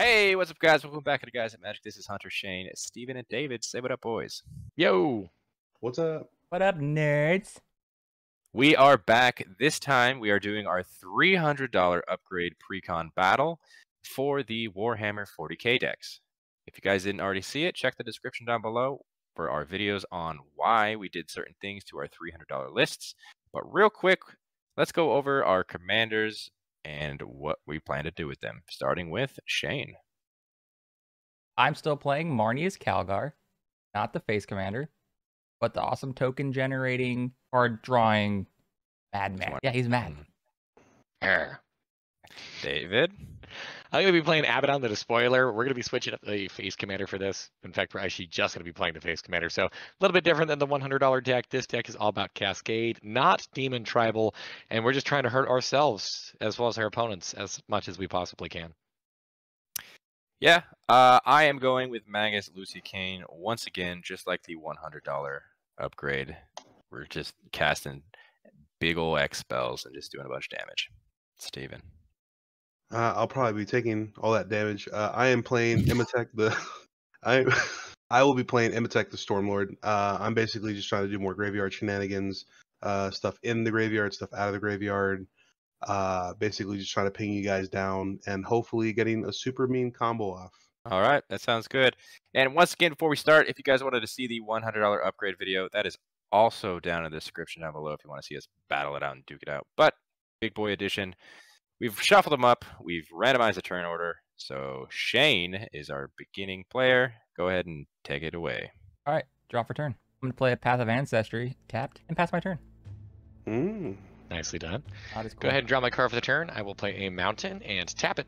Hey, what's up, guys? Welcome back to the Guys at Magic. This is Hunter, Shane, Steven, and David. Say what up, boys. Yo! What's up? What up, nerds? We are back. This time, we are doing our $300 upgrade Precon battle for the Warhammer 40k decks. If you guys didn't already see it, check the description down below for our videos on why we did certain things to our $300 lists. But real quick, let's go over our commanders and what we plan to do with them, starting with Shane. I'm still playing Marneus Calgar, not the face commander, but the awesome token generating, card drawing madman. Yeah, he's mad. David? I'm going to be playing Abaddon, the Despoiler. We're going to be switching up the face commander for this. In fact, we're actually just going to be playing the face commander. So a little bit different than the $100 deck. This deck is all about Cascade, not Demon Tribal. And we're just trying to hurt ourselves as well as our opponents as much as we possibly can. Yeah, I am going with Magus Lucea Kane once again, just like the $100 upgrade. We're just casting big ol' X spells and just doing a bunch of damage. Steven. I'll probably be taking all that damage. I am playing Imotekh I will be playing Imotekh the Stormlord. I'm basically just trying to do more graveyard shenanigans, stuff in the graveyard, stuff out of the graveyard. Basically just trying to ping you guys down and hopefully getting a super mean combo off. All right, that sounds good. And once again, before we start, if you guys wanted to see the $100 upgrade video, that is also down in the description down below if you want to see us battle it out and duke it out. But Big Boy Edition, we've shuffled them up. We've randomized the turn order. So Shane is our beginning player. Go ahead and take it away. All right, draw for turn. I'm going to play a Path of Ancestry, tapped, and pass my turn. Nicely done. That is cool. Go ahead and draw my card for the turn. I will play a Mountain and tap it.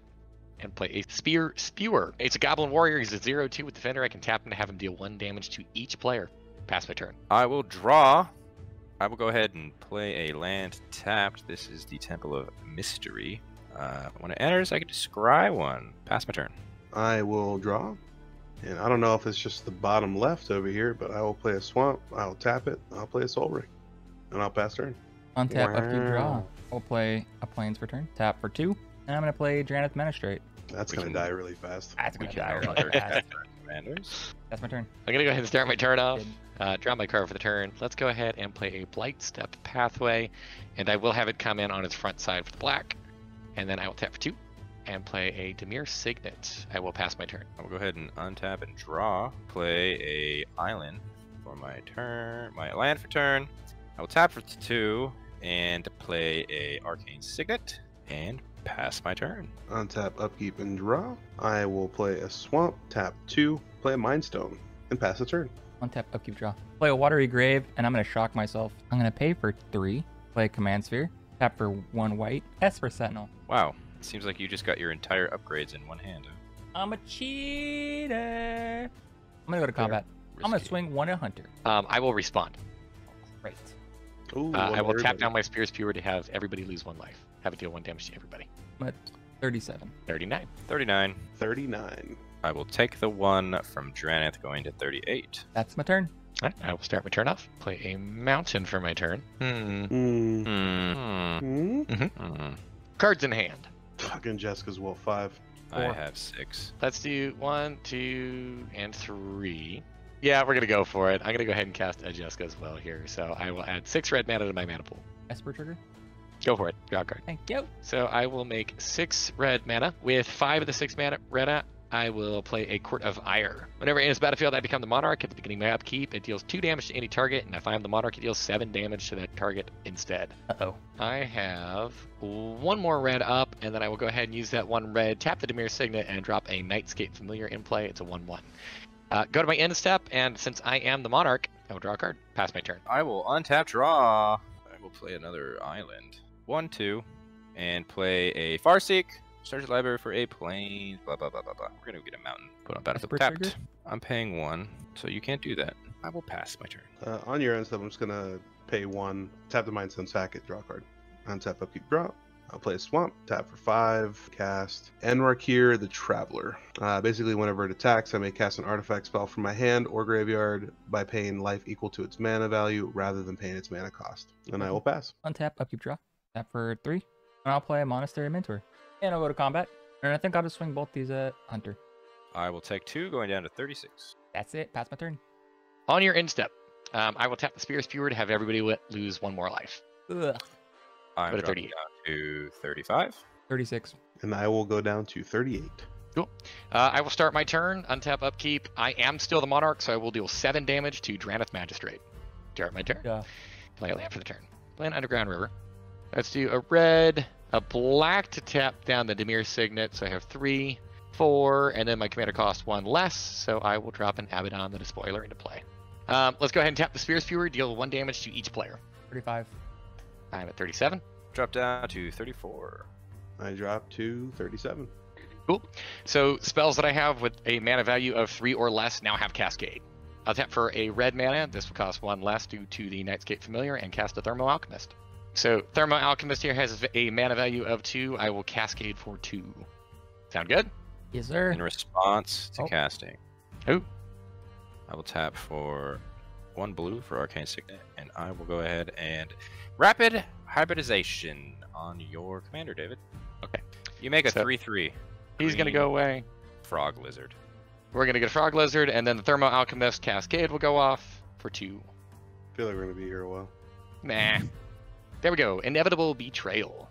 And play a Spewer. It's a Goblin Warrior. He's a 0/2 with Defender. I can tap him to have him deal 1 damage to each player. Pass my turn. I will draw. I will go ahead and play a land tapped. This is the Temple of Mystery. When it enters, I can scry one. Pass my turn. I will draw. And I don't know if it's just the bottom left over here, but I will play a Swamp. I'll tap it. I'll play a Soul Ring. And I'll pass turn. Untap, upkeep, draw. Wow. I'll play a Plains for turn. Tap for 2. And I'm going to play Drannith Magistrate. That's going to die really fast. That's going to die can really fast. Commanders. That's my turn. I'm going to go ahead and start my turn off. Draw my card for the turn. Let's go ahead and play a Blightstep Pathway. And I will have it come in on its front side for the black. And then I will tap for 2 and play a Dimir Signet. I will pass my turn. I will go ahead and untap and draw. Play a island for my turn. My land for turn. I will tap for 2 and play a Arcane Signet and pass my turn. Untap, upkeep, and draw. I will play a Swamp, tap 2, play a Mind Stone, and pass the turn. Untap, upkeep, draw. Play a Watery Grave, and I'm going to shock myself. I'm going to pay for 3. Play a Command Sphere. Tap for 1 white. S for Sentinel. Wow. Seems like you just got your entire upgrades in one hand. I'm a cheater. I'm going to go to combat. I'm going to swing 1 at Hunter. I will respond. Great. Ooh, I will tap down my Spewer to have everybody lose 1 life. Have it deal 1 damage to everybody. I'm at 37. 39. 39. 39. I will take the 1 from Drannith going to 38. That's my turn. All right, I will start my turn off. Play a Mountain for my turn. Cards in hand. Fucking Jessica's Wolf 5. I have 6. Let's do 1, 2, and 3. Yeah, we're gonna go for it. I'm gonna go ahead and cast a Jessica as well here. So I will add 6 red mana to my mana pool. Esper trigger. Go for it. Draw a card. Thank you. So I will make 6 red mana. With 5 of the 6 mana I will play a Court of Ire. Whenever in this battlefield I become the Monarch, at the beginning of my upkeep, it deals 2 damage to any target, and if I'm the Monarch, it deals 7 damage to that target instead. Uh-oh. I have 1 more red up, and then I will go ahead and use that 1 red, tap the Dimir Signet, and drop a Nightscape Familiar in play. It's a 1/1. Go to my end step, and since I am the Monarch, I will draw a card. Pass my turn. I will untap, draw. I will play another island. 1, 2, and play a Farseek. Search the library for a plane. Blah, blah, blah, blah, blah. We're going to get a mountain. Put on battlefield tapped. Trigger? I'm paying 1, so you can't do that. I will pass my turn. On your end step, I'm just going to pay 1, tap the Mind Stone, sack it, draw a card. Untap, upkeep, draw. I'll play a Swamp, tap for 5, cast Enrakir the Traveler. Basically, whenever it attacks, I may cast an artifact spell from my hand or graveyard by paying life equal to its mana value rather than paying its mana cost. And I will pass. Untap, upkeep, draw. Tap for 3. And I'll play a Monastery Mentor. And I'll go to combat. And I think I'll just swing both these at Hunter. I will take 2, going down to 36. That's it. Pass my turn. On your end step, I will tap the Spear Spewer to have everybody lose 1 more life. Ugh. I'm Go to dropping 38. down to 35. 36. And I will go down to 38. Cool. I will start my turn. Untap upkeep. I am still the Monarch, so I will deal 7 damage to Draneth Magistrate. Start my turn. Yeah. Play a land for the turn. Play an Underground River. Let's do a red, a black to tap down the Dimir Signet. So I have 3, 4, and then my commander costs 1 less. So I will drop an Abaddon, the Despoiler, into play. Let's go ahead and tap the Spear Spewer. Deal 1 damage to each player. 35. I'm at 37. Drop down to 34. I drop to 37. Cool. So spells that I have with a mana value of 3 or less now have Cascade. I'll tap for a red mana. This will cost 1 less due to the Nightscape Familiar and cast a Thermo Alchemist. So Thermo Alchemist here has a mana value of 2. I will Cascade for 2. Sound good? Yes, sir. In response to casting, Oh. I will tap for 1 blue for Arcane Signet, and I will go ahead and Rapid Hybridization on your commander, David. Okay. You make a So, 3/3. He's going to go away. Frog Lizard. We're going to get a Frog Lizard, and then the Thermo Alchemist Cascade will go off for 2. I feel like we're going to be here a while. Nah. There we go. Inevitable Betrayal.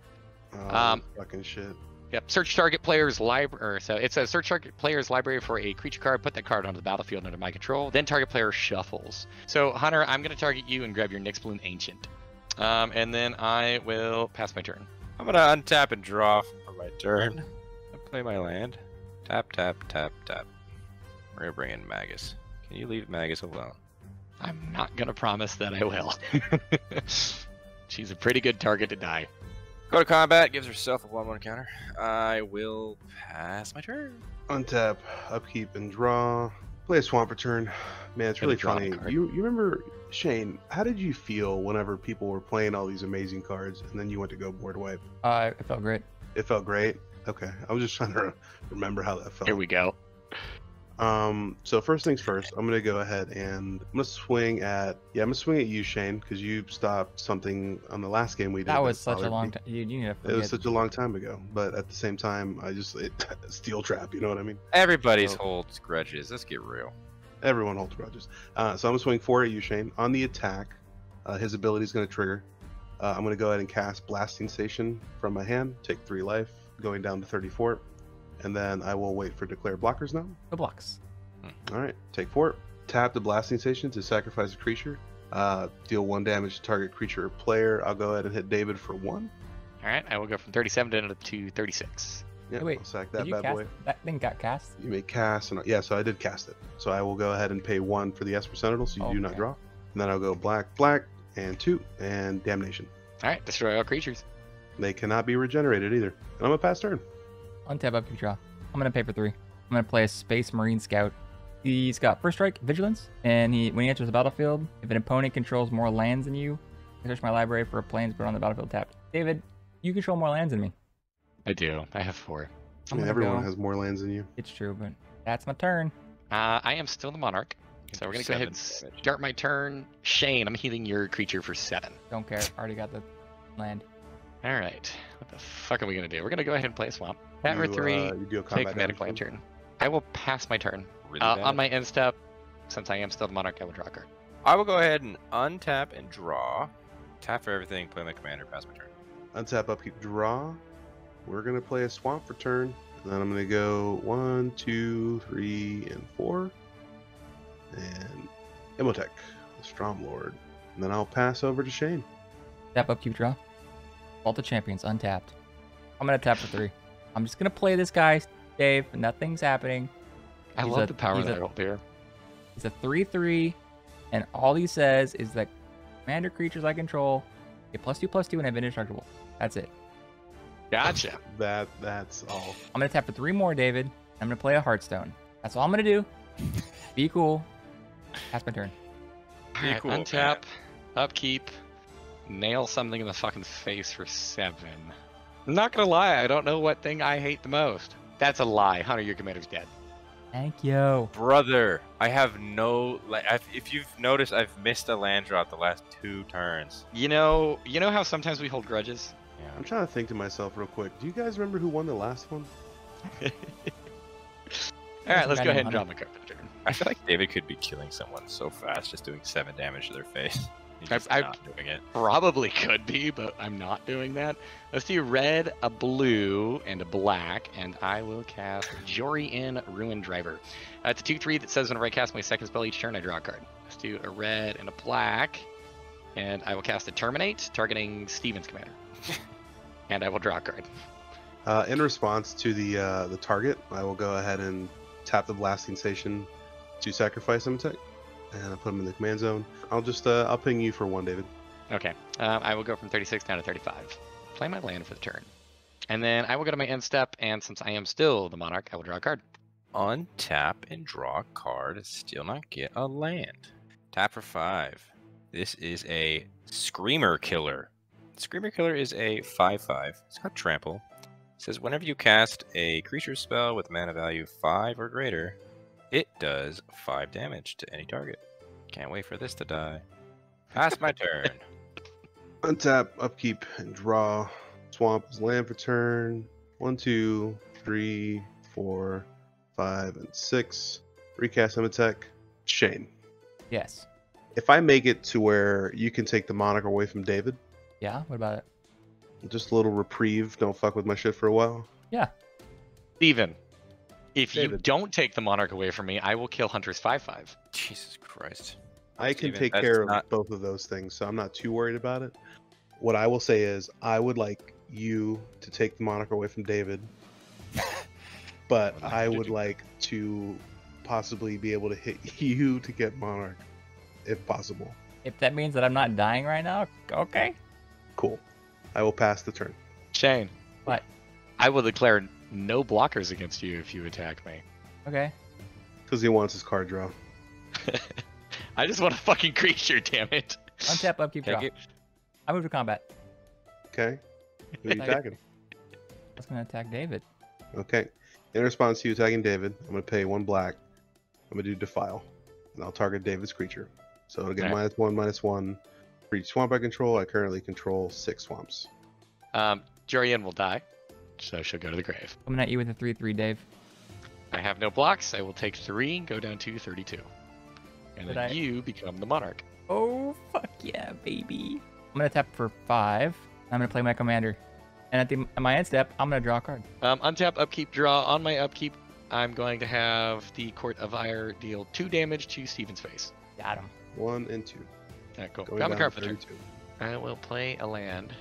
Oh, fucking shit. Yep. Search target player's library. So it says search target player's library for a creature card. Put that card onto the battlefield under my control. Then target player shuffles. So Hunter, I'm going to target you and grab your Nyxbloom Ancient. And then I will pass my turn. I'm going to untap and draw for my turn. I play my land. Tap, tap, tap, tap. We're going to bring in Magus. Can you leave Magus alone? I'm not going to promise that I will. She's a pretty good target to die. Go to combat, gives herself a 1/1 counter. I will pass my turn. Untap, upkeep, and draw. Play a swamp return. Man, it's Gotta really draw a funny. card. You remember, Shane, how did you feel whenever people were playing all these amazing cards and then you went to go board wipe? It felt great. It felt great? Okay. I was just trying to remember how that felt. Here we go. So first things first, I'm gonna go ahead and I'm gonna swing at you, Shane, because you stopped something on the last game we did. That was such a bothered long me. time. You need to It forget. was such a long time ago, but at the same time, steel trap. You know what I mean? Everybody's So- holds grudges. Let's get real. Everyone holds grudges. So I'm gonna swing 4 at you, Shane. On the attack, his ability is gonna trigger. I'm gonna go ahead and cast Blasting Station from my hand. Take 3 life, going down to 34, and then I will wait for declare blockers now. The blocks. All right, take 4. Tap the Blasting Station to sacrifice a creature. Deal 1 damage to target creature or player. I'll go ahead and hit David for 1. All right. I will go from 37 down to 36. Yeah, Hey, wait, I'll sack Did that you bad cast? boy. That thing got cast? You may cast, and yeah, so I did cast it. So I will go ahead and pay 1 for the Esper Sentinel, so you do not Okay. draw. And then I'll go black, black, and 2, and Damnation. All right. Destroy all creatures. They cannot be regenerated either. And I'm gonna pass turn. Untap, upkeep, draw. I'm gonna pay for 3. I'm gonna play a Space Marine Scout. He's got first strike, vigilance, and when he enters the battlefield, if an opponent controls more lands than you, I search my library for a planes put on the battlefield tapped. David, you control more lands than me. I do. I have 4. I mean, gonna everyone go- has more lands than you. It's true, but that's my turn. I am still the Monarch. So we're going to go ahead and 7 damage. start my turn. Shane, I'm healing your creature for 7. Don't care. Already got the land. All right. What the fuck are we going to do? We're going to go ahead and play a swamp. Tap for 3. You do a Take combat Commander damage. Lantern. I will pass my turn. Really bad. On my end step, since I am still the Monarch, I will draw a card. I will go ahead and untap and draw. Tap for everything, play my commander, pass my turn. Untap, upkeep, draw. We're gonna play a swamp for turn. And then I'm gonna go 1, 2, 3, and 4. And Imotekh, the Stromlord. And then I'll pass over to Shane. Tap, upkeep, draw. Vault of Champions, untapped. I'm gonna tap for 3. I'm just gonna play this guy, Dave. Nothing's happening. I He's love a- the power he's that a- I hold here. He's a 3/3, and all he says is that commander creatures I control get +2/+2 and have indestructible. That's it. Gotcha. That's all. I'm gonna tap for 3 more, David. I'm gonna play a Hearthstone. That's all I'm gonna do. Be cool. Pass my turn. All Be right, cool, untap, upkeep, nail something in the fucking face for 7. I'm not gonna lie, I don't know what thing I hate the most. That's a lie. Hunter, your commander's dead. Thank you. Brother, I have no. If you've noticed, I've missed a land drop the last 2 turns. You know how sometimes we hold grudges? Yeah. I'm trying to think to myself real quick. Do you guys remember who won the last one? All right, let's guy go named ahead and draw Hunter. my card for the turn. I feel like David could be killing someone so fast, just doing 7 damage to their face. He's just I- not doing it. Probably could be, but I'm not doing that. Let's do red, a blue, and a black, and I will cast Jorian Ruin Driver. It's a 2/3 that says whenever I cast my second spell each turn, I draw a card. Let's do a red and a black, and I will cast a Terminate, targeting Steven's commander. And I will draw a card. In response to the target, I will go ahead and tap the blasting station to sacrifice Imotekh, and I'll put him in the command zone. I'll just I'll ping you for 1, David. Okay, I will go from 36 down to 35. Play my land for the turn. And then I will go to my end step, and since I am still the Monarch, I will draw a card. Untap and draw a card, still not get a land. Tap for 5. This is a Screamer Killer. Screamer Killer is a 5/5. It's got trample. It says whenever you cast a creature spell with mana value 5 or greater, it does 5 damage to any target. Can't wait for this to die. Pass my turn. Untap, upkeep, and draw. Swamp is land for turn. 1, 2, 3, 4, 5, and 6. Recast Imotekh. Shane. Yes. If I make it to where you can take the Monarch away from David, Yeah. What about it? just a little reprieve, don't fuck with my shit for a while. Yeah. Steven, if you David. don't take the Monarch away from me, I will kill Hunter's 5/5. Jesus Christ. I can Steven, take that's care of not- both of those things, so I'm not too worried about it. What I will say is, I would like you to take the Monarch away from David, but I'm not I gonna would do like to possibly be able to hit you to get Monarch, if possible. If that means that I'm not dying right now, okay. Cool. I will pass the turn. Shane. What? I will declare no blockers against you if you attack me. Okay. Because he wants his card draw. I just want a fucking creature, damn it. Untap, upkeep, draw. Take it. I move to combat. Okay? Who are you attacking? I was gonna attack David. Okay. In response to you attacking David, I'm going to pay 1 black. I'm going to do Defile. And I'll target David's creature. So it'll get Alright. -1/-1. For each swamp I control, I currently control 6 swamps. Jorian will die, so she'll go to the grave. Coming at you with a 3/3, Dave. I have no blocks. I will take 3, go down to 32. And Did then I- you become the Monarch. Oh, fuck yeah, baby. I'm gonna tap for 5. I'm gonna play my commander. And at my end step, I'm gonna draw a card. Untap, upkeep, draw. On my upkeep, I'm going to have the Court of Ire deal 2 damage to Steven's face. Got him. 1 and 2. Alright, cool. Going Got my down card to for the turn. 32. I will play a land.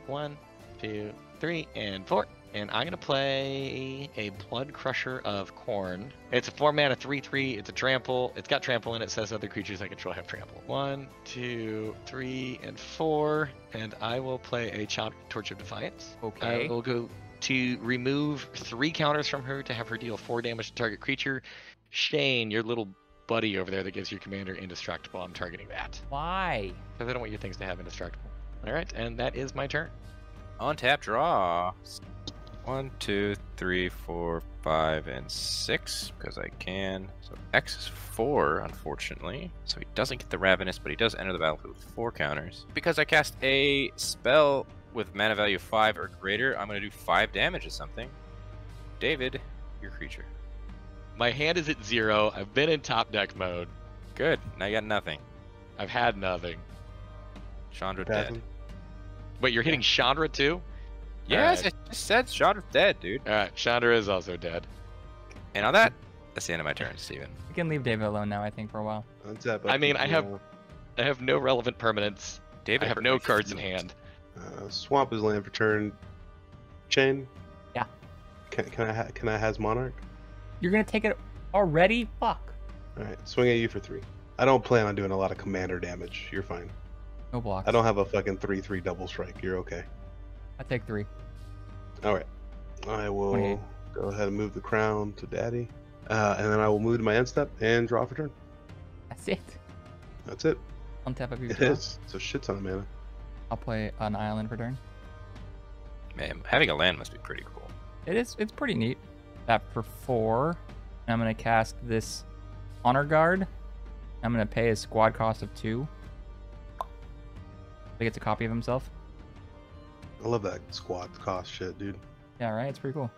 1, 2, 3, and 4. And I'm going to play a Blood Crusher of Corn. It's a 4-mana 3/3. It's a trample. It's got trample in it. It says other creatures I control have trample. 1, 2, 3, and 4. And I will play a Torch of Defiance. Okay. I will go to remove 3 counters from her to have her deal 4 damage to target creature. Shane, your little buddy over there that gives your commander indestructible, I'm targeting that. Why? Because I don't want your things to have indestructible. Alright, and that is my turn. Untap, draw. 1, 2, 3, 4, 5, and 6, because I can. So X is 4, unfortunately. So he doesn't get the Ravenous, but he does enter the battlefield with 4 counters. Because I cast a spell with mana value 5 or greater, I'm going to do 5 damage to something. David, your creature. My hand is at 0. I've been in top deck mode. Good. Now you got nothing. I've had nothing. Chandra Pass dead. him. Wait, you're hitting Chandra too? Yes, Alright. I just said Chandra's dead, dude. Alright, Chandra is also dead. And on that, that's the end of my turn, Steven. You can leave David alone now, I think, for a while. Untap, I mean, upkeep, I have- draw. I have no relevant permanents. David I have hurt no my cards in feelings. hand. Swamp is land for turn. Shane? Yeah. Can I has Monarch? You're gonna take it already? Fuck. Alright, swing at you for 3. I don't plan on doing a lot of commander damage. You're fine. No blocks. I don't have a fucking 3/3 double strike. You're okay. I take 3. Alright. I will 28. go ahead and move the crown to Daddy. And then I will move to my end step and draw for turn. That's it. That's it. Untap, upkeep, It draw. is. It's a shit ton of mana. I'll play an island for turn. Man, having a land must be pretty cool. It is. It's pretty neat. Tap for 4. I'm gonna cast this Honor Guard. I'm gonna pay a squad cost of 2. He gets a copy of himself. I love that squad cost shit, dude. Yeah, right. It's pretty cool.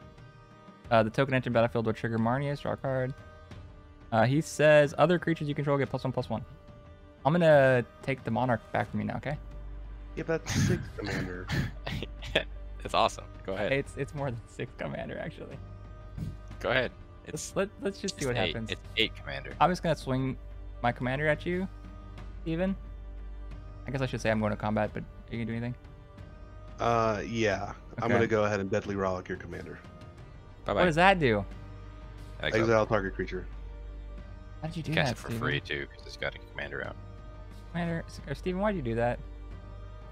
The token entered battlefield will trigger Marneus. Draw a card. He says other creatures you control get +1/+1. I'm gonna take the Monarch back from you now, okay? Yeah, that's 6 commander. It's awesome. Go ahead. It's more than 6 commander actually. Go ahead. It's Let's just see what eight. happens. It's 8 commander. I'm just gonna swing my commander at you, Steven. I guess I should say I'm going to combat, but are you gonna do anything? Yeah. I'm Okay. gonna go ahead and Deadly Rollick your commander. Bye What bye. does that do? Exile target creature. How did you do Cast that, it for Steven? free too, because it's got a commander out. Commander, Steven, why'd you do that?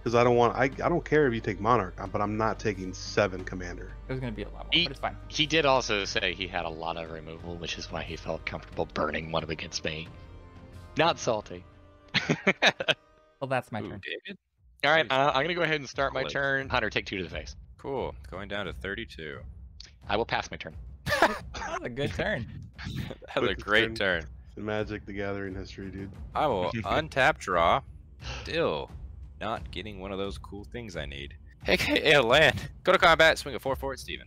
Because I don't care if you take Monarch, but I'm not taking 7 commander. It was gonna be a lot more, He- but it's fine. He did also say he had a lot of removal, which is why he felt comfortable burning one of against me. Not salty. Well, that's my Ooh, turn. David. All right, I'm gonna go ahead and start my Solid. turn. Hunter, take 2 to the face. Cool. Going down to 32. I will pass my turn. That was a good turn. That was a Quick great turn. In Magic the Gathering history, dude. I will untap draw. Still not getting one of those cool things I need. AKA a land. Go to combat, swing a 4 for it, Steven.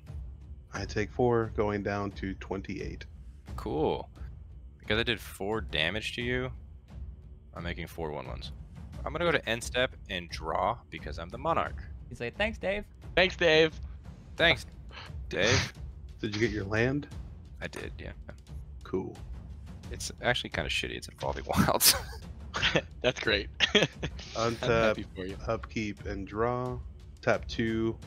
I take 4, going down to 28. Cool. Because I did 4 damage to you, I'm making 4 1/1s. I'm gonna go to end step and draw because I'm the Monarch. He's like, thanks, Dave. Thanks, Dave. Thanks, Dave. Did you get your land? I did, yeah. Cool. It's actually kind of shitty. It's Evolving Wilds. That's great. I'm happy Untap, for you. upkeep, and draw. Tap 2,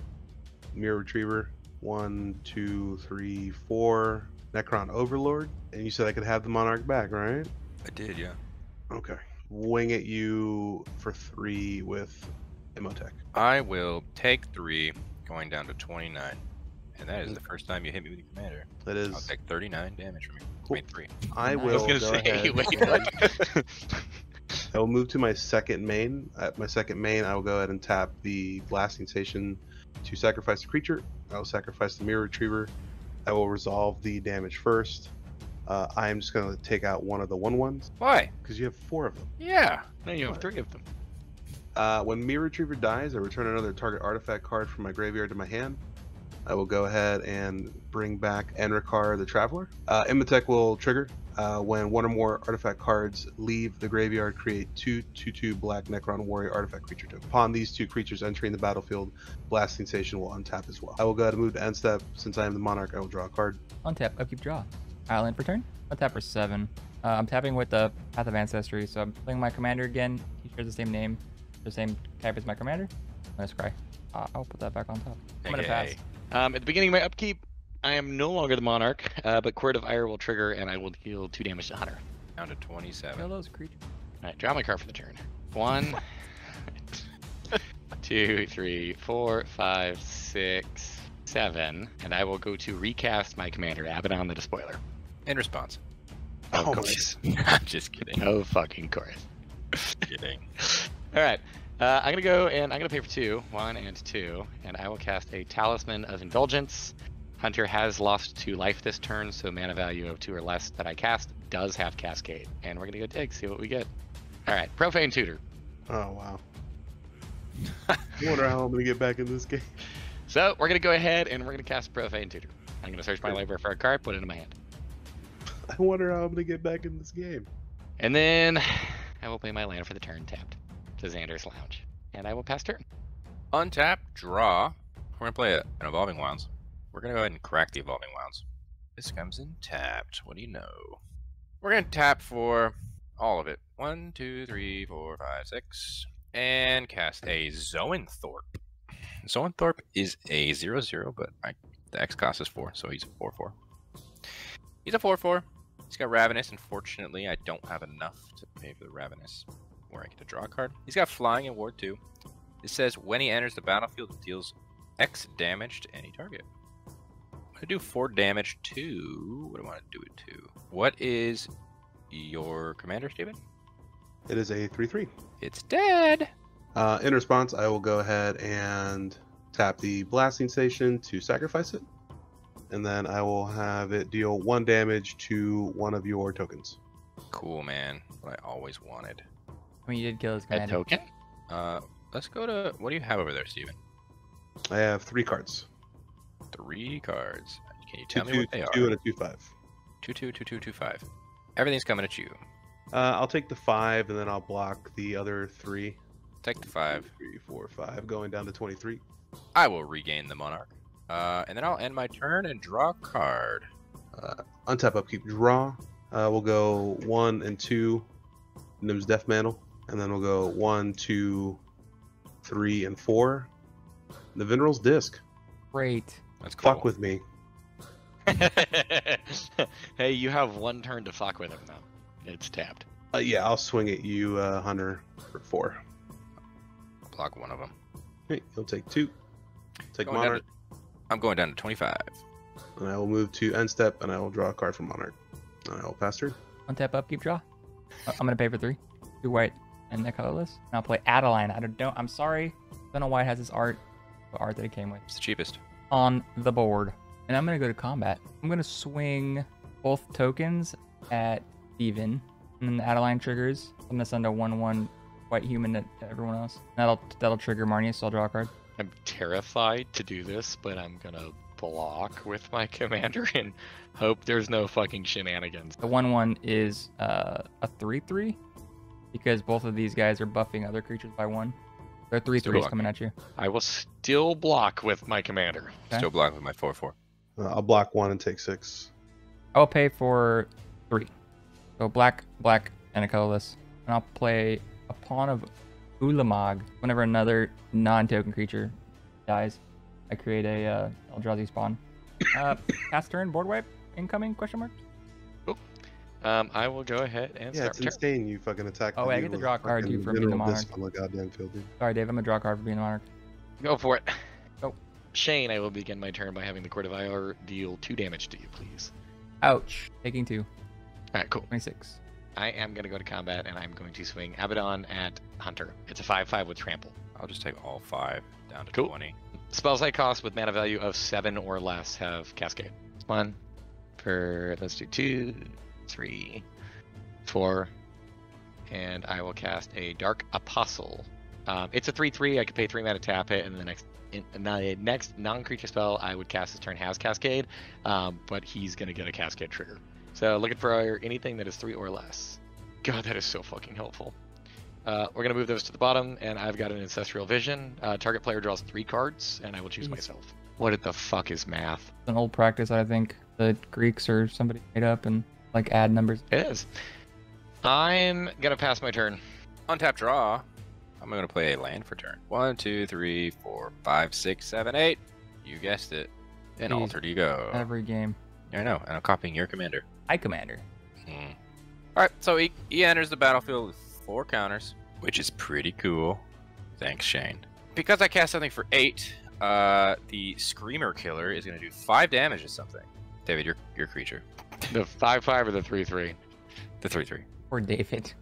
Mirror Retriever. 1, 2, 3, 4. Necron Overlord. And you said I could have the Monarch back, right? I did, yeah. Okay. Wing at you for 3 with Imotekh. I will take 3, going down to 29. And that is the first time you hit me with your commander. That I'll is. take 39 damage from you. Cool. Wait, 3. I I will I was gonna go say, ahead wait, and- what? I will move to my second main. At my second main, I will go ahead and tap the Blasting Station to sacrifice a creature. I will sacrifice the Mirror Retriever. I will resolve the damage first. I am just going to take out one of the 1/1s Why? because you have 4 of them. Yeah. No, you have 3 of them. When Mirror Retriever dies, I return another target artifact card from my graveyard to my hand. I will go ahead and bring back Enrikar the Traveler. Imotekh will trigger. When one or more artifact cards leave the graveyard, create 2/2/2 black Necron Warrior artifact creature token. Upon these 2 creatures entering the battlefield, Blasting Station will untap as well. I will go ahead and move to end step. Since I am the Monarch, I will draw a card. Untap, upkeep, draw. I'll end for turn. Untap for 7. I'm tapping with the Path of Ancestry, so I'm playing my commander again. He shares the same name, the same type as my commander. Let's cry. I'll put that back on top. I'm gonna pass. AKA. At the beginning of my upkeep, I am no longer the Monarch, but Cord of Ire will trigger, and I will deal 2 damage to Hunter. Down to Kill 27. those creatures. All right, draw my card for the turn. 1, 2, 3, 4, 5, 6, 7, and I will go to recast my commander, Abaddon the Despoiler. In response. Of Oh, course. I'm just kidding. Oh, fucking course. Kidding. All right. I'm gonna go and I'm gonna pay for 2, 1 and 2, and I will cast a Talisman of Indulgence. Hunter has lost 2 life this turn, so mana value of 2 or less that I cast does have Cascade, and we're gonna go dig, see what we get. All right, Profane Tutor. Oh, wow. I wonder how I'm going to get back in this game. So we're gonna go ahead and we're gonna cast Profane Tutor. I'm gonna search my library for a card, put it in my hand, I wonder how I'm going to get back in this game. and then I will play my land for the turn tapped to Xander's Lounge, and I will pass turn. Untap, draw. We're gonna play an Evolving Wilds. We're gonna go ahead and crack the Evolving Wilds. This comes in tapped. What do you know? We're gonna tap for all of it. 1, 2, 3, 4, 5, 6. And cast a Zoanthorpe. Zoanthorpe is a 0/0, but the X cost is 4, so he's a 4/4. He's a 4/4. He's got Ravenous. Unfortunately, I don't have enough to pay for the Ravenous, where I get to draw a card. He's got Flying in Ward 2. It says when he enters the battlefield, it deals X damage to any target. I'm going to do 4 damage to... What do I want to do it to? What is your commander, Steven? It is a 3/3. It's dead! In response, I will go ahead and tap the Blasting Station to sacrifice it. And then I will have it deal 1 damage to one of your tokens. Cool, man. What I always wanted. I mean, you did kill his A commander. token? Let's go to... What do you have over there, Steven? I have 3 cards. 3 cards. Can you tell me what they are? 2 and a 2/5. 2/2, 2/2, 2/5. Everything's coming at you. I'll take the 5 and then I'll block the other 3. Take the 5. 3, 4, 5, going down to 23. I will regain the Monarch. And then I'll end my turn and draw a card. Untap, upkeep, draw. We'll go 1 and 2, Nim's Death Mantle. And then we'll go 1, 2, 3, and 4. The Veneral's Disc. Great. That's cool. Fuck with me. Hey, you have 1 turn to fuck with him now. It's tapped. Yeah, I'll swing at you, Hunter, for 4. I'll block one of them. Okay, you'll take 2. Take Going down Monarch. I'm going down to 25. And I will move to end step, and I will draw a card from Monarch. And I will pass turn. Untap, upkeep, draw. I'm gonna pay for 3. 2 white and the colorless. And I'll play Adeline. I'm sorry. Don't know why it has this art. The art that it came with. It's the cheapest. On the board. And I'm gonna go to combat. I'm gonna swing both tokens at Steven. And then the Adeline triggers. I'm gonna send a 1/1 white human at everyone else. That'll trigger Marneus, so I'll draw a card. I'm terrified to do this, but I'm gonna block with my commander and hope there's no fucking shenanigans. The 1/1 is a 3/3 because both of these guys are buffing other creatures by 1. They're 3/3s coming at you. I will still block with my commander. Okay. Still block with my 4/4. I'll block 1 and take 6. I'll pay for 3. So black, and a colorless. And I'll play a Pawn of Ulamog. Whenever another non-token creature dies, I create a Eldrazi spawn. Pass turn, board wipe, incoming, question mark? Cool. I will go ahead and Yeah, start it's insane you fucking attack. Oh, wait, I get to draw a card, too, for being the Monarch. On the goddamn field, dude. Sorry, Dave, I'm gonna draw a card for being the Monarch. Go for it. Go. Shane, I will begin my turn by having the Court of Ire deal 2 damage to you, please. Ouch. Taking 2. Alright, cool. 26. I am going to go to combat, and I'm going to swing Abaddon at Hunter. It's a 5/5 with Trample. I'll just take all 5 down to Cool. 20. Spells I cost with mana value of 7 or less have Cascade. 1 for, let's do 2, 3, 4, and I will cast a Dark Apostle. It's a 3/3. I could pay 3 mana, tap it, and the next non-creature spell I would cast this turn has Cascade, but he's going to get a Cascade trigger. So looking for anything that is 3 or less. God, that is so fucking helpful. We're going to move those to the bottom, and I've got an Ancestral Vision. Target player draws 3 cards, and I will choose myself. What the fuck is math? It's an old practice, I think. The Greeks or somebody made up and like add numbers. It is. I'm going to pass my turn. Untap, draw. I'm going to play a land for turn. 1, 2, 3, 4, 5, 6, 7, 8. You guessed it. And Jeez. altered you go. Every game. I know, and I'm copying your commander. Hi, Commander. Alright, so he enters the battlefield with 4 counters, which is pretty cool. Thanks, Shane. Because I cast something for 8, the Screamer Killer is going to do 5 damage to something. David, your creature. The 5/5 or the 3/3? The 3/3. Poor David.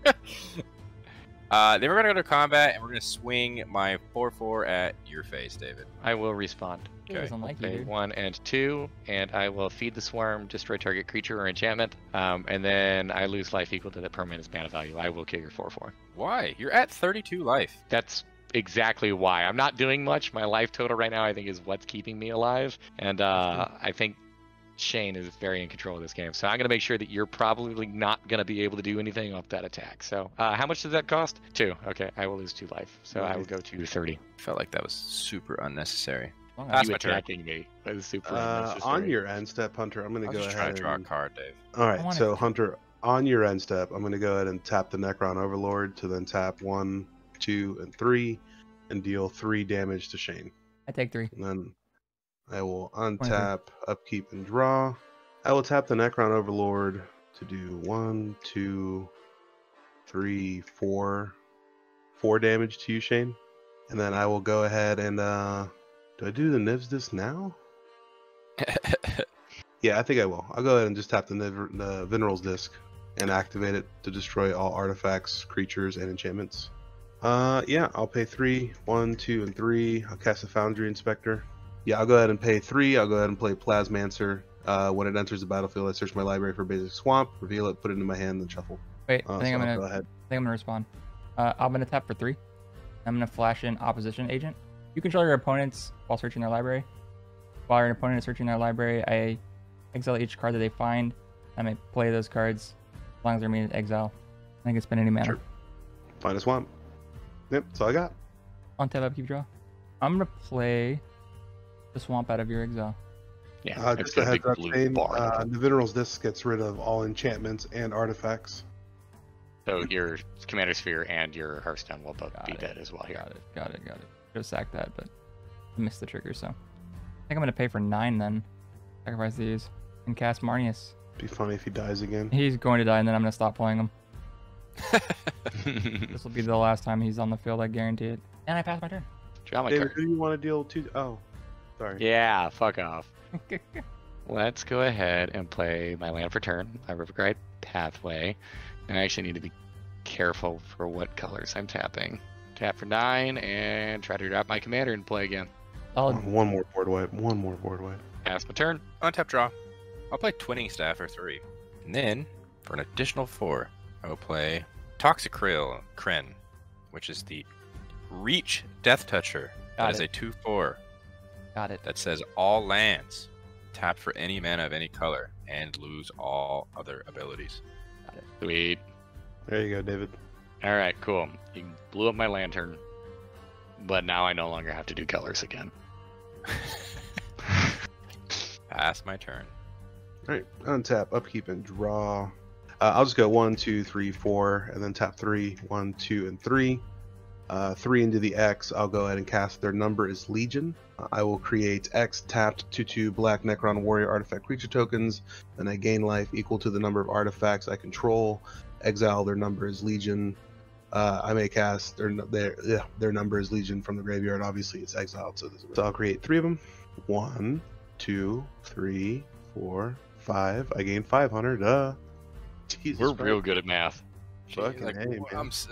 Then we're going to go to combat, and we're going to swing my 4/4 at your face, David. I will respond. He doesn't like you, Okay, dude. 1 and 2, and I will feed the swarm, destroy target creature or enchantment, and then I lose life equal to the permanent's mana value. I will kill your 4/4. Why? You're at 32 life. That's exactly why. I'm not doing much. My life total right now, I think, is what's keeping me alive, and I think Shane is very in control of this game. So I'm going to make sure that you're probably not going to be able to do anything off that attack. So how much does that cost? 2. Okay, I will lose 2 life. So I will go to 30. Felt like that was super unnecessary. Long That's You my turn. attacking me. That is super On unnecessary. your end step, Hunter, I'm going I'll to go just ahead try to draw a and... card, Dave. All I right, wanna- so Hunter, on your end step, I'm going to go ahead and tap the Necron Overlord to then tap 1, 2, and 3, and deal 3 damage to Shane. I take 3. And then I will untap, upkeep, and draw. I will tap the Necron Overlord to do 1, 2, 3, 4 damage to you, Shane. And then I will go ahead and do I do the Niv's Disc now? Yeah, I think I will. I'll go ahead and just tap the Veneral's Disc and activate it to destroy all artifacts, creatures, and enchantments. Yeah, I'll pay 3, 1, 2, and 3. I'll cast a Foundry Inspector. Yeah, I'll go ahead and pay 3. I'll go ahead and play Plasmancer. When it enters the battlefield, I search my library for basic swamp, reveal it, put it into my hand, and shuffle. Wait, So I think I'm I'll gonna go ahead. respond. I'm gonna tap for 3. I'm gonna flash in Opposition Agent. You control your opponents while searching their library. While an opponent is searching their library, I exile each card that they find. I may play those cards as long as they're made in exile. I can spend any mana. Sure. Find a swamp. Yep, that's all I got. On tap, upkeep, draw. I'm gonna play the swamp out of your exile. Yeah, Just it's a got a heads big up, blue Shane, bar. the Minerals Disc gets rid of all enchantments and artifacts. So your Commander Sphere and your Hearthstone will both be dead as well here. Got it. Go sack that, but I missed the trigger, so I think I'm gonna pay for 9 then. Sacrifice these and cast Marneus. Be funny if he dies again. He's going to die, and then I'm gonna stop playing him. This will be the last time he's on the field, I guarantee it. And I pass my turn. Draw my David, card. who do you want to deal to? Oh, sorry. Yeah, fuck off. Let's go ahead and play my land for turn, my Rivergride Pathway. And I actually need to be careful for what colors I'm tapping. Tap for 9 and try to drop my commander and play again. Solid. One more board wipe. One more board wipe. Pass my turn. Untap draw. I'll play Twinning Staff for 3. And then, for an additional 4, I will play Toxicryl Kren, which is the Reach Death Toucher. That is a 2/4 Got it. that says all lands tap for any mana of any color and lose all other abilities. Got it. Sweet. There you go, David. All right, cool. You blew up my lantern, but now I no longer have to do colors again. Pass my turn. All right, untap, upkeep, and draw. I'll just go 1, 2, 3, 4, and then tap 3. 1, 2, and 3. 3 into the X. I'll go ahead and cast Their Number is Legion. I will create X tapped 2/2 black Necron Warrior artifact creature tokens, and I gain life equal to the number of artifacts I control. Exile Their Number is Legion. I may cast their Number is Legion from the graveyard. Obviously, it's exiled, so I'll create 3 of them. 1, 2, 3, 4, 5. I gain 500. Jesus We're Christ. real good at math. Fucking Like, hey, man. I'm s-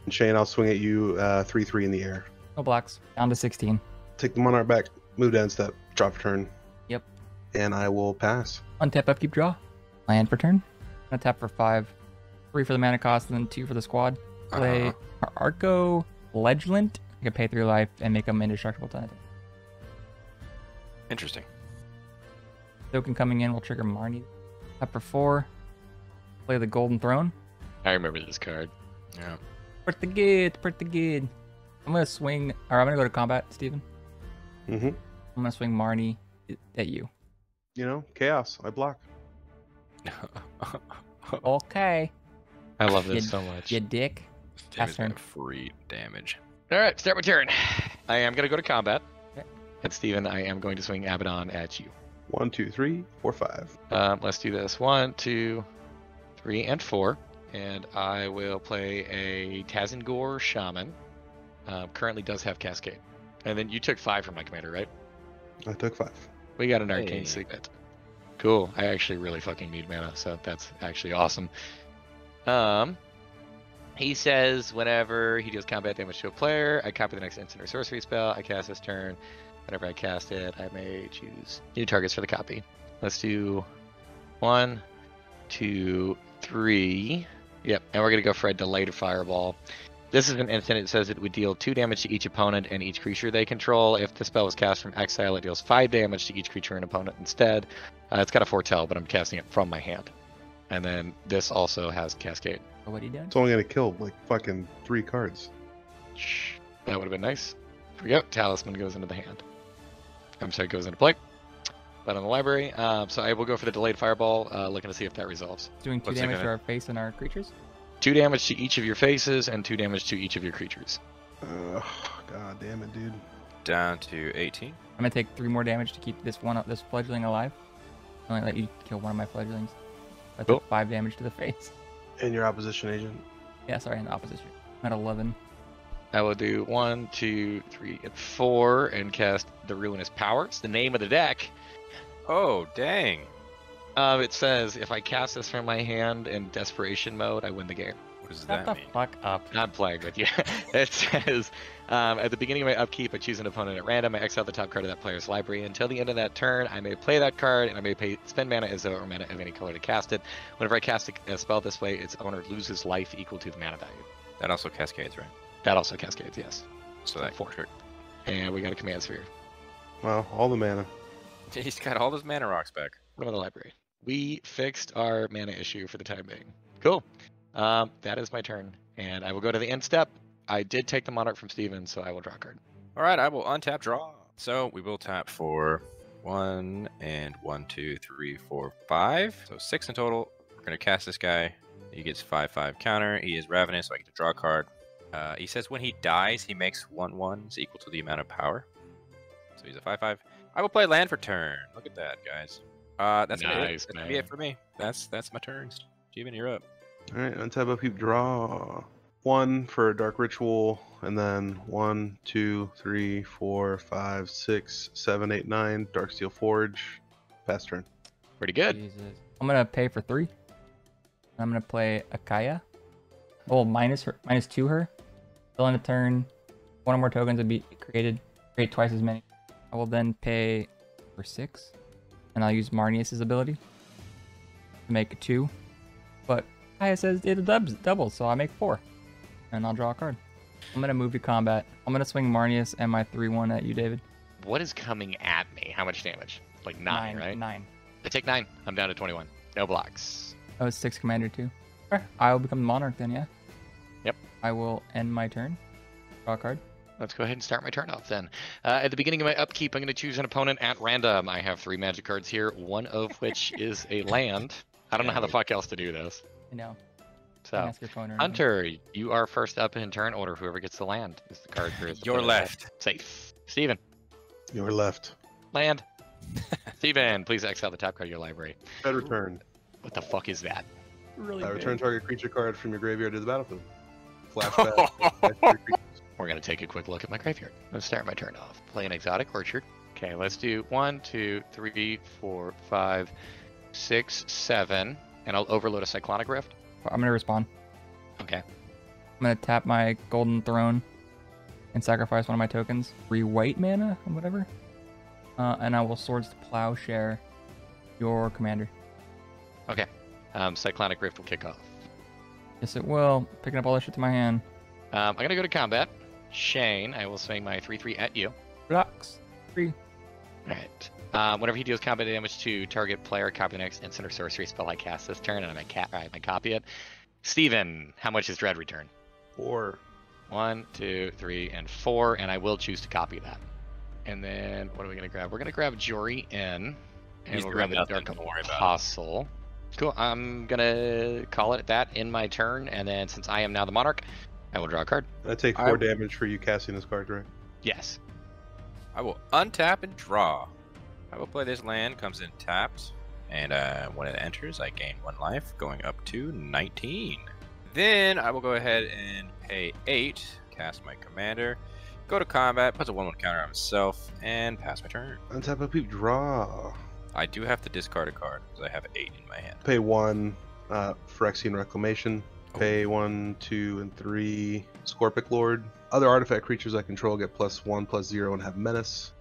And Shane, I'll swing at you 3/3 in the air. No blocks. Down to 16. Take the Monarch back, move down step, drop for turn. Yep. And I will pass. Untap, upkeep, draw. Land for turn. I'm gonna tap for 5. 3 for the mana cost, and then 2 for the squad. Play Arco Legend. You can pay 3 life and make them indestructible to anything. Interesting. Token coming in will trigger Marnie. Tap for 4. Play the Golden Throne. I remember this card. Yeah. Pretty good. I'm gonna swing, or I'm gonna go to combat, Steven. Mm-hmm. I'm gonna swing Marnie at you. You know, chaos. I block. Okay. I love this You- so much. You dick. David's turn. got free damage. All right, start my turn. I am going to go to combat. Okay. And Steven, I am going to swing Abaddon at you. 1, 2, 3, 4, 5. Let's do this. 1, 2, 3, and 4. And I will play a Tazengor Shaman. Currently does have Cascade. And then you took 5 from my commander, right? I took 5. We got an Hey. Arcane Signet. Cool. I actually really fucking need mana, so that's actually awesome. He says whenever he deals combat damage to a player, I copy the next instant or sorcery spell I cast this turn. Whenever I cast it, I may choose new targets for the copy. Let's do 1, 2, 3. Yep, and we're gonna go for a delayed fireball. This is an instant. It says it would deal 2 damage to each opponent and each creature they control. If the spell was cast from exile, it deals 5 damage to each creature and opponent instead. It's got a foretell, but I'm casting it from my hand. And then this also has Cascade. So what are you doing? It's only going to kill like fucking 3 cards. Shh, that would have been nice. Here we go. Talisman goes into the hand. I'm sorry, goes into play. But on the library. So I will go for the delayed fireball, looking to see if that resolves. Doing 2 What's it damage gonna- to our face and our creatures. 2 damage to each of your faces and 2 damage to each of your creatures. God damn it, dude. Down to 18. I'm gonna take 3 more damage to keep this fledgling alive. I only let you kill one of my fledglings. I Cool. took 5 damage to the face. And your opposition agent. Yeah, sorry, in the opposition. I'm at 11. I will do 1, 2, 3, and 4 and cast the Ruinous Powers, the name of the deck. Oh, dang. It says if I cast this from my hand in desperation mode, I win the game. What does Shut that the mean? fuck up. I'm playing with you. It says at the beginning of my upkeep, I choose an opponent at random. I exile the top card of that player's library. Until the end of that turn, I may play that card, and I may spend mana as though or mana of any color to cast it. Whenever I cast a spell this way, its owner loses life equal to the mana value. That also cascades, right? That also cascades, yes. So that 4. trigger. And we got a command sphere. Wow, all the mana. He's got all those mana rocks back. Run of the library. We fixed our mana issue for the time being. Cool. That is my turn, and I will go to the end step. I did take the Monarch from Steven, so I will draw a card. All right, I will untap draw. So we will tap for 1 and 1, 2, 3, 4, 5. So 6 in total. We're going to cast this guy. He gets 5/5 counter. He is Ravenous, so I get to draw a card. He says when he dies, he makes 1/1 is equal to the amount of power. So he's a 5/5. I will play land for turn. Look at that, guys. That's Nice, gonna be it for me. That's my turns. Steven, you're up. All right, untap upkeep, draw 1 for a Dark Ritual, and then 1, 2, 3, 4, 5, 6, 7, 8, 9. Darksteel Forge. Pass turn. Pretty good. Jesus. I'm gonna pay for 3. I'm gonna play Akaya. Oh, -2 her. Still on a turn. One or more tokens would be created. Create twice as many. I will then pay for 6, and I'll use Marneus' ability to make it 2. But Akaya says it doubles, so I make 4, and I'll draw a card. I'm gonna move to combat. I'm gonna swing Marneus and my 3/1 at you, David. What is coming at me? How much damage? Like 9, right? 9. I take 9. I'm down to 21. No blocks. Oh, it's 6 commander too. Okay. I will become the Monarch then, yeah? Yep. I will end my turn. Draw a card. Let's go ahead and start my turn off then. At the beginning of my upkeep, I'm going to choose an opponent at random. I have 3 magic cards here, one of which is a land. I don't know how the fuck else to do this. I know. So, Ask your phone or anything. Hunter, you are first up in turn order. Whoever gets the land is the card for Your left. Safe. Steven, Your left. land. Steven, please exile the top card of your library. Red return. What the fuck is that? Really Return target creature card from your graveyard to the battlefield. Flashback. We're going to take a quick look at my graveyard. Let's start my turn off. Play an Exotic Orchard. Okay, let's do 1, 2, 3, 4, 5, 6, 7. And I'll overload a Cyclonic Rift. I'm gonna respond. Okay. I'm gonna tap my Golden Throne and sacrifice one of my tokens. 3 white mana or whatever. And I will Swords to Plowshare your commander. Okay. Cyclonic Rift will kick off. Yes, it will. Picking up all this shit to my hand. I'm going to go to combat. Shane, I will swing my 3/3 at you. Blocks. 3. Alright. Whenever he deals combat damage to target player, copy the next instant or sorcery spell I cast this turn, and I might copy it. Steven, how much is Dread return? 4. 1, 2, 3, and 4, and I will choose to copy that. And then, what are we going to grab? We're going to grab Jory in, and He's we'll grab doing the nothing, Dark don't worry about it. Apostle. Cool, I'm going to call it that in my turn, and then since I am now the Monarch, I will draw a card. I take 4 damage for you casting this card, correct? Yes. I will untap and draw. I will play this land, comes in tapped, and when it enters, I gain 1 life, going up to 19. Then I will go ahead and pay 8, cast my commander, go to combat, puts a 1/1 counter on myself, and pass my turn. Untap upkeep, draw. I do have to discard a card because I have 8 in my hand. Pay 1 Phyrexian Reclamation. Pay 1, 2, and 3 Scorpic Lord. Other artifact creatures I control get +1/+0 and have menace.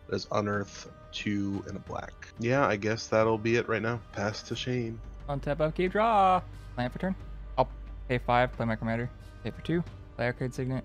There's Unearth, 2, and a black. Yeah, I guess that'll be it right now. Pass to Shane. Untap, upkeep, draw. Land for turn. I'll pay 5, play my commander. Pay for 2, play Arcade Signet.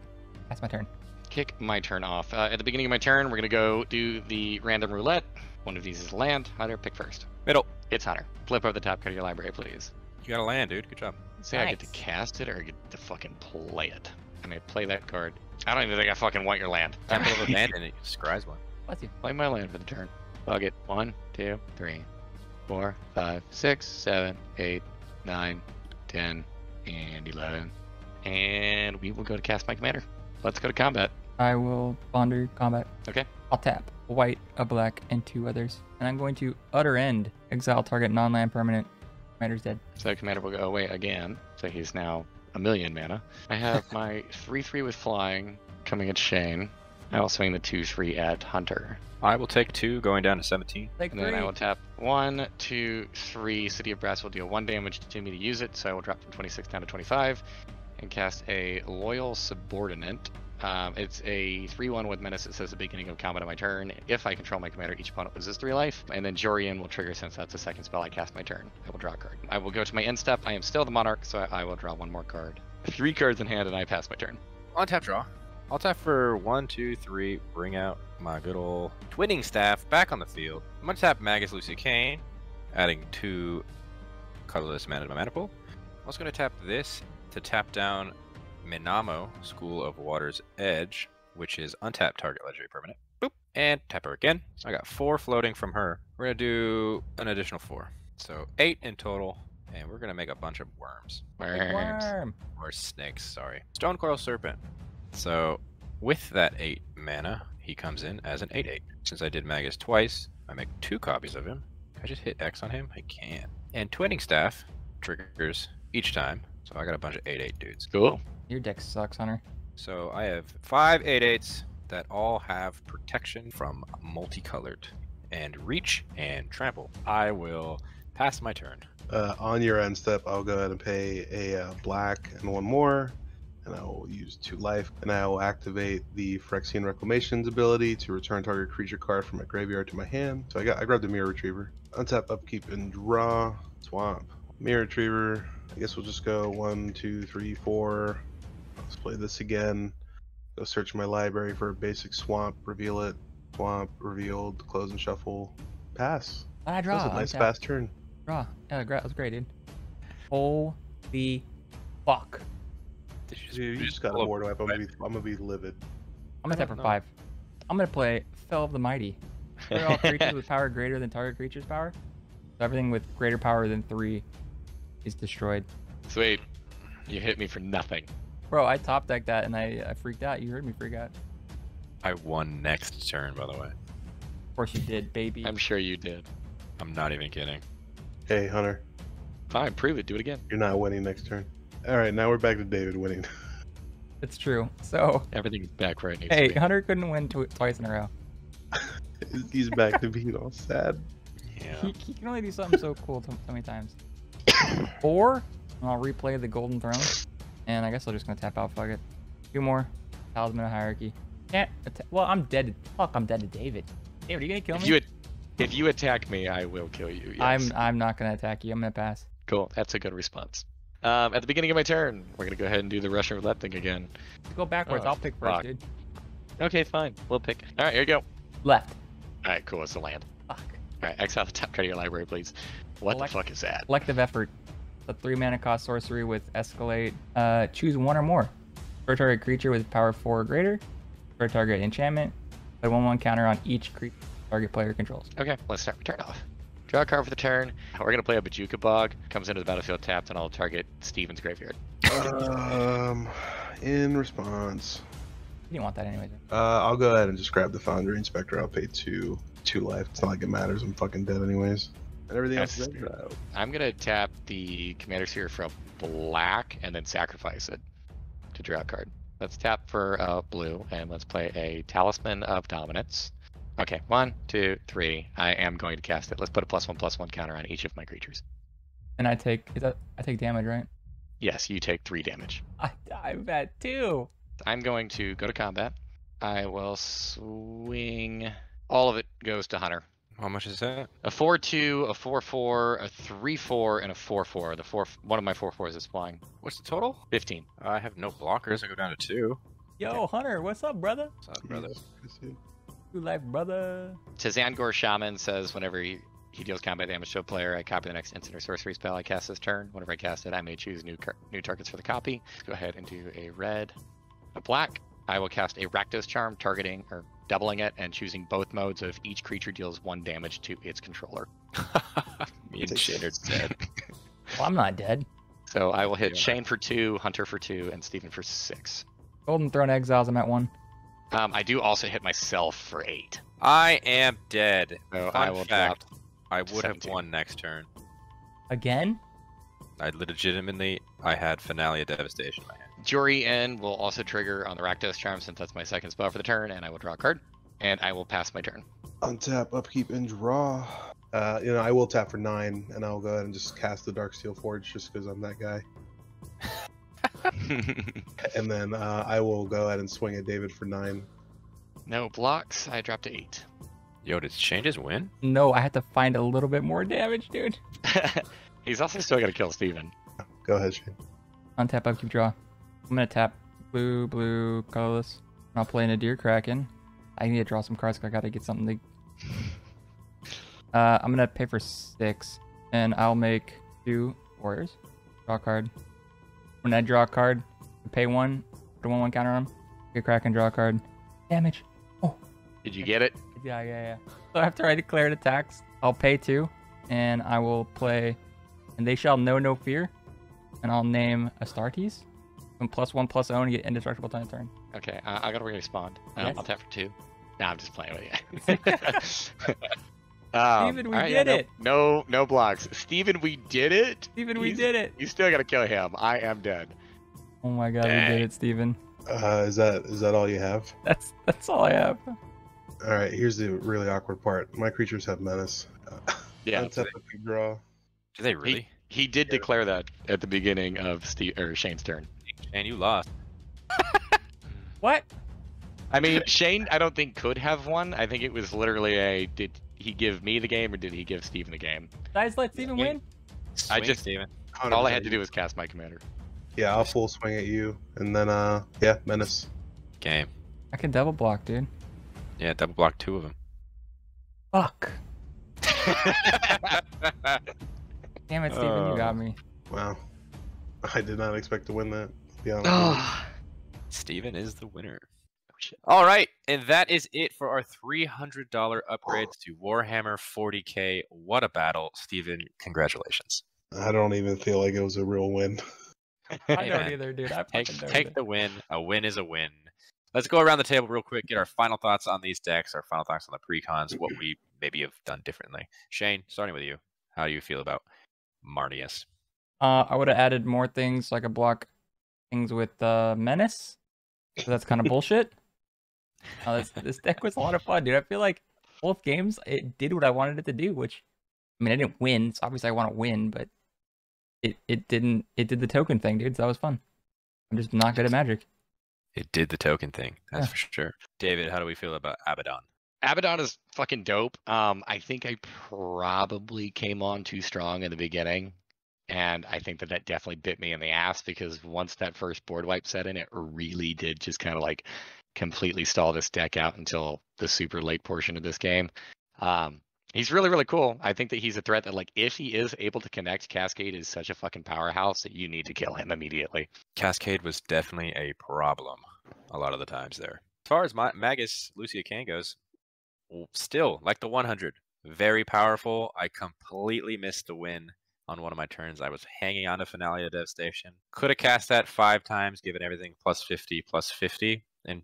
That's my turn. Kick my turn off. At the beginning of my turn, we're going to go do the random roulette. One of these is land. Hunter, pick first. Middle. It's Hunter. Flip over the top card of your library, please. You got a land, dude. Good job. Say I get to cast it or I get to fucking play it. I may play that card. I don't even think I fucking want your land. Tap a little land and it scries one. Bless you. Play my land for the turn. Bug it. 1, 2, 3, 4, 5, 6, 7, 8, 9, 10, and 11. And we will go to cast my commander. Let's go to combat. I will ponder combat. Okay. I'll tap a white, a black, and 2 others. And I'm going to utter end. Exile target non-land permanent. Commander's dead. So commander will go away again. So he's now 1,000,000 mana. I have my 3/3 with flying coming at Shane. I will swing the 2/3 at Hunter. I will take 2, going down to 17. Take And then I will tap 1, 2, 3. City of Brass will deal 1 damage to me to use it, so I will drop from 26 down to 25 and cast a Loyal Subordinate. It's a 3/1 with menace. It says the beginning of combat on my turn. If I control my commander, each opponent loses 3 life. And then Jorian will trigger since that's the second spell I cast my turn. I will draw a card. I will go to my end step. I am still the Monarch, so I will draw 1 more card. 3 cards in hand, and I pass my turn. Untap draw. I'll tap for 1, 2, 3. Bring out my good old twinning staff back on the field. I'm gonna tap Magus Lucea Kane, adding 2 colorless mana to my mana pool. I'm also gonna tap this to tap down Minamo, School of Water's Edge, which is untap target legendary permanent. Boop, and tap her again. So I got 4 floating from her. We're gonna do an additional 4, so 8 in total. And we're gonna make a bunch of worms. Worm. Or snakes, sorry. Stone Coral Serpent. So with that 8 mana, he comes in as an 8/8. Since I did Magus twice, I make 2 copies of him. Can I just hit X on him? I can. And Twinning Staff triggers each time. So I got a bunch of 8/8 dudes. Cool. Your deck sucks, Hunter. So I have 5 8/8s that all have protection from multicolored and reach and trample. I will pass my turn. On your end step, I'll go ahead and pay a black and 1 more, and I will use 2 life, and I will activate the Phyrexian Reclamation's ability to return target creature card from my graveyard to my hand. So I grabbed the Mirror Retriever. Untap, upkeep, and draw. Swamp. Mirror Retriever. I guess we'll just go 1, 2, 3, 4. Let's play this again. Go search my library for a basic swamp, reveal it. Swamp, revealed, close and shuffle. Pass. I draw. That was a nice Untap. fast turn. Draw. Yeah, that was great, dude. Holy fuck. You just got a board wipe. I'm gonna be livid. I'm gonna tap for 5. I'm gonna play Fell of the Mighty. Play all creatures with power greater than target creature's power. So everything with greater power than 3 is destroyed. Sweet. You hit me for nothing. Bro, I top decked that and I freaked out. You heard me freak out. I won next turn, by the way. Of course you did, baby. I'm sure you did. I'm not even kidding. Hey, Hunter, Fine, prove it. Do it again. you're not winning next turn. All right, now we're back to David winning. It's true. So, Everything's back where it needs hey, to be. Hunter couldn't win twice in a row. He's back to being all sad. Yeah. He can only do something so cool so many times. Or, I'll replay the Golden Throne. And I guess I'm just gonna tap out, fuck it. 2 more. Talisman of Hierarchy. Can't well, I'm dead. Fuck, I'm dead to David. David, are you gonna kill me? If you attack me, I will kill you. Yes. I'm not gonna attack you. I'm gonna pass. Cool. That's a good response. At the beginning of my turn, we're gonna go ahead and do the Russian roulette thing again. Go backwards. Oh, I'll pick first, fuck. dude. Okay, fine. We'll pick. All right, here you go. Left. All right, cool. It's the land. Fuck. All right, exile the top card of your library, please. What Elect- the fuck is that? Collective Effort. A 3 mana cost sorcery with Escalate. Choose 1 or more. For target creature with power 4 or greater. For target enchantment. Put 1/1 counter on each creature target player controls. Okay, let's start my turn off. Draw a card for the turn. We're gonna play a Bajuka Bog. Comes into the battlefield tapped, and I'll target Steven's graveyard. In response, You didn't want that anyways. I'll go ahead and just grab the Foundry Inspector. I'll pay 2 life. It's not like it matters. I'm fucking dead anyways. And everything else is exiled. I'm gonna tap the Commander Sphere for a black, and then sacrifice it to draw a card. Let's tap for blue, and let's play a Talisman of Dominance. Okay, 1, 2, 3. I am going to cast it. Let's put a +1/+1 counter on each of my creatures. And I take damage, right? Yes, you take 3 damage. I'm at 2. I'm going to go to combat. I will swing. All of it goes to Hunter. How much is that? A 4/2, a 4/4, a 3/4, and a 4/4. One of my 4/4s is flying. What's the total? 15. I have no blockers. I go down to 2. Yo, Hunter, what's up, brother? What's up, brother? Good life, brother. Tazangor Shaman says whenever he deals combat damage to a player, I copy the next instant or sorcery spell I cast this turn. Whenever I cast it, I may choose new targets for the copy. Let's go ahead and do a red, a black. I will cast a Rakdos Charm, targeting or doubling it and choosing both modes of each creature deals 1 damage to its controller. Me and Shane are dead. Well, I'm not dead. So I will hit Yeah. Shane for 2, Hunter for 2, and Steven for 6. Golden Throne Exiles, I'm at 1. I do also hit myself for 8. I am dead. So Fun I will fact, drop. I would have 17. won next turn. Again? I had Finale of Devastation in my hand. Jury N will also trigger on the Rakdos Charm since that's my second spell for the turn, and I will draw a card. And I will pass my turn. Untap, upkeep, and draw. I will tap for 9, and I'll go ahead and just cast the Darksteel Forge just because I'm that guy. And then I will go ahead and swing at David for 9. No blocks. I dropped to 8. Yo, did Changes win? No, I had to find a little bit more damage, dude. He's also still gonna kill Steven. Go ahead, Shane. Untap, upkeep, draw. I'm gonna tap blue, colorless. I'll play in a Deer Kraken. I need to draw some cards 'cause I gotta get something to... I'm gonna pay for 6, and I'll make 2 warriors. Draw a card. When I draw a card, pay 1, put a 1/1 counter on him. Get Kraken, draw a card. Damage. Oh. Did you get it? Yeah. So after I declared attacks, I'll pay 2, and I will play, and they shall know no fear, and I'll name Astartes. And +1/+0 and get indestructible time turn. Okay, I gotta respond. Yes. I'll tap for 2. Nah, I'm just playing with you. Steven, we did it. No blocks. Steven, we did it. Steven, we did it. You still gotta kill him. I am dead. Oh my god, we did it, Steven. Is that all you have? That's all I have. All right. Here's the really awkward part. My creatures have menace. Yeah. That's a big draw. Do they really? He did declare that at the beginning of Shane's turn. And you lost. What? I mean, Shane, I don't think could have won. I think it was literally did he give me the game or did he give Steven the game? Guys, let Steven win. Steven. All I had to do was cast my commander. Yeah, I'll full swing at you, and then menace. Game. I can double block, dude. Yeah, double block 2 of them. Fuck. Damn it, Steven, you got me. Wow. I did not expect to win that. To be honest. Steven is the winner. All right, and that is it for our $300 upgrades to Warhammer 40K. What a battle, Steven. Congratulations. I don't even feel like it was a real win. I don't either, dude. Take the win. A win is a win. Let's go around the table real quick, get our final thoughts on these decks, our final thoughts on the precons, what we maybe have done differently. Shane, starting with you. How do you feel about Marneus? I would have added more things, like a block things with Menace. So that's kind of bullshit. This deck was a lot of fun, dude. I feel like both games, it did what I wanted it to do, which, I mean, I didn't win. So obviously I want to win, but it did the token thing, dude. So that was fun. I'm just not good at Magic. It did the token thing, that's for sure. David, how do we feel about Abaddon? Abaddon is fucking dope. I think I probably came on too strong in the beginning. And I think that definitely bit me in the ass because once that first board wipe set in, it really did just kind of like completely stall this deck out until the super late portion of this game. He's really, really cool. I think that he's a threat that, like, if he is able to connect, Cascade is such a fucking powerhouse that you need to kill him immediately. Cascade was definitely a problem a lot of the times there. As far as Magus Lucea Kane goes, still, like the 100, very powerful. I completely missed the win on one of my turns. I was hanging on to Finale of Devastation. Could have cast that 5 times, given everything +50, and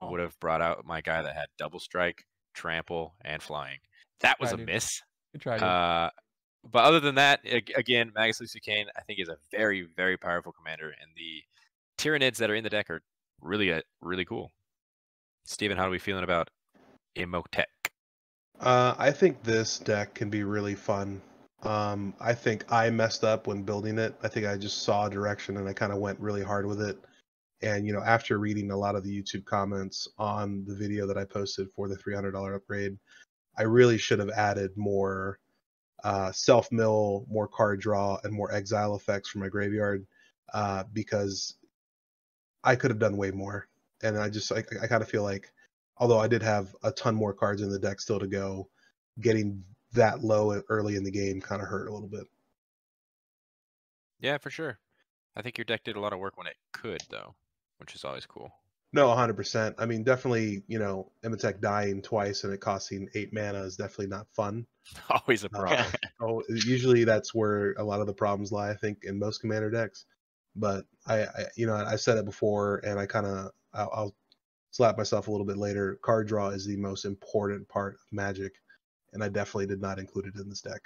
would have brought out my guy that had double strike, trample, and flying. That was a miss. Good try, but other than that, again, Magus Lucea Kane, I think, is a very, very powerful commander, and the Tyranids that are in the deck are really, really cool. Steven, how are we feeling about Imotekh? I think this deck can be really fun. I think I messed up when building it. I think I just saw a direction and I kind of went really hard with it. And, after reading a lot of the YouTube comments on the video that I posted for the $300 upgrade, I really should have added more self-mill, more card draw, and more exile effects from my graveyard because I could have done way more. And I kind of feel like, although I did have a ton more cards in the deck still to go, getting that low early in the game kind of hurt a little bit. Yeah, for sure. I think your deck did a lot of work when it could, though, which is always cool. No, 100%. I mean, definitely, Imotekh dying twice and it costing 8 mana is definitely not fun. Always a problem. Usually that's where a lot of the problems lie, I think, in most commander decks. But I said it before, and I'll slap myself a little bit later. Card draw is the most important part of Magic, and I definitely did not include it in this deck.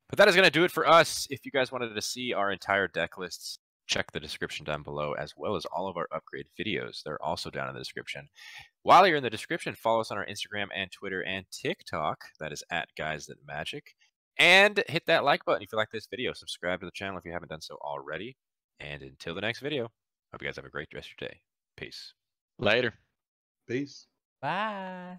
But that is going to do it for us. If you guys wanted to see our entire deck lists, check the description down below, as well as all of our upgrade videos. They're also down in the description. While you're in the description, follow us on our Instagram and Twitter and TikTok. That is @GuysThatMagic. And hit that like button if you like this video. Subscribe to the channel if you haven't done so already. And until the next video, hope you guys have a great rest of your day. Peace. Later. Peace. Bye.